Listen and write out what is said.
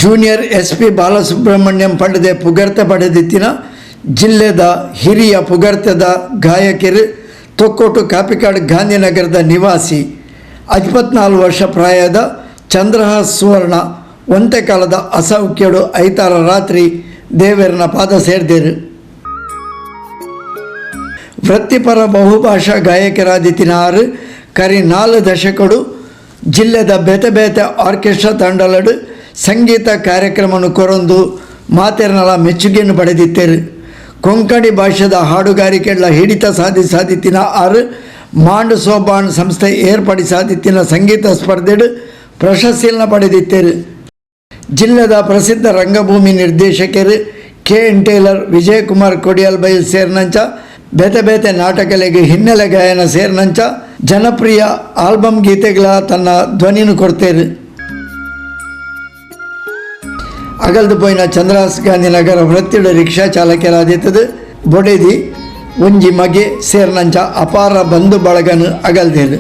Junior SP Balasubrahmanyam ಪಡೆದೆ ಪುಗರ್ತೆ ಪಡೆದಿತ್ತಿನ ಜಿಲ್ಲೆದ ಹಿರಿಯ ಪುಗರ್ತದ ಗಾಯಕರು ತೊಕ್ಕೋಟು ಕಾಪಿಕಾಡ್ ಗಾಂಧಿನಗರದ ನಿವಾಸಿ 54 ವರ್ಷ ಪ್ರಾಯದ ಚಂದ್ರಹಾಸ್ ಸುವರ್ಣ ಒಂತೆ ಕಾಲದ ಅಸೌಖ್ಯಡು ಐತಾರ ರಾತ್ರಿ ದೇವರನ ಪಾದ ಸೇರಿದರು. ವೃತ್ತಿಪರ ಬಹುಭಾಷಾ ಗಾಯಕರಾದಿತ್ತಿನ ಆರು ಕರಿ 4 ದಶಕಡು ಜಿಲ್ಲೆದ ಬೇತೆ ಬೇತೆ ಆರ್ಕೆಸ್ಟ್ರಾ ತಂಡಲಡು ಸಂಗೀತ ಕಾರ್ಯಕ್ರಮವನ್ನು ಕೊರೊಂದು ಮಾತೆರ್ನಲ ಮೆಚ್ಚುಗೆಯನ್ನು ಪಡೆದಿದ್ದರು. ಕೊಂಕಣಿ ಭಾಷೆದ ಹಾಡುಗಾರಿಕೆಗಳ ಹಿಡಿತ ಸಾಧಿತಿನ ಆರು ಮಾಂಡ್ ಸೋಬಾನ್ ಸಂಸ್ಥೆ ಏರ್ಪಡಿಸಾದಿತ್ತಿನ ಸಂಗೀತ ಸ್ಪರ್ಧೆಡು ಪ್ರಶಸ್ತಿಯನ್ನು ಪಡೆದಿದ್ದರು. ಜಿಲ್ಲೆದ ಪ್ರಸಿದ್ಧ ರಂಗಭೂಮಿ ನಿರ್ದೇಶಕರು KN ಟೇಲರ್, ವಿಜಯಕುಮಾರ್ ಕೊಡಿಯಾಲ್ ಬೈಲ್ ಸೇರಿನಂಚ ಬೇತೆ ಬೇತೆ ನಾಟಕಗಳಿಗೆ ಹಿನ್ನೆಲೆ ಗಾಯನ ಸೇರಿನಂಚ ಜನಪ್ರಿಯ ಆಲ್ಬಮ್ ಗೀತೆಗಳ ತನ್ನ ಧ್ವನಿಯನ್ನು ಕೊಡ್ತೇರು. ಅಗಲ್ದು ಪೋಯಿನ ಚಂದ್ರಹಾಸ್ ಗಾಂಧಿನಗರ ವೃತ್ತಿಡ ರಿಕ್ಷಾ ಚಾಲಕರಾದಿತ್ತದು ಬೊಡೆದಿ ಒಂಜಿ ಮಗೆ ಸೇರಿನಂಚ ಅಪಾರ ಬಂಧು ಬಳಗನು ಅಗಲ್ದೇರು.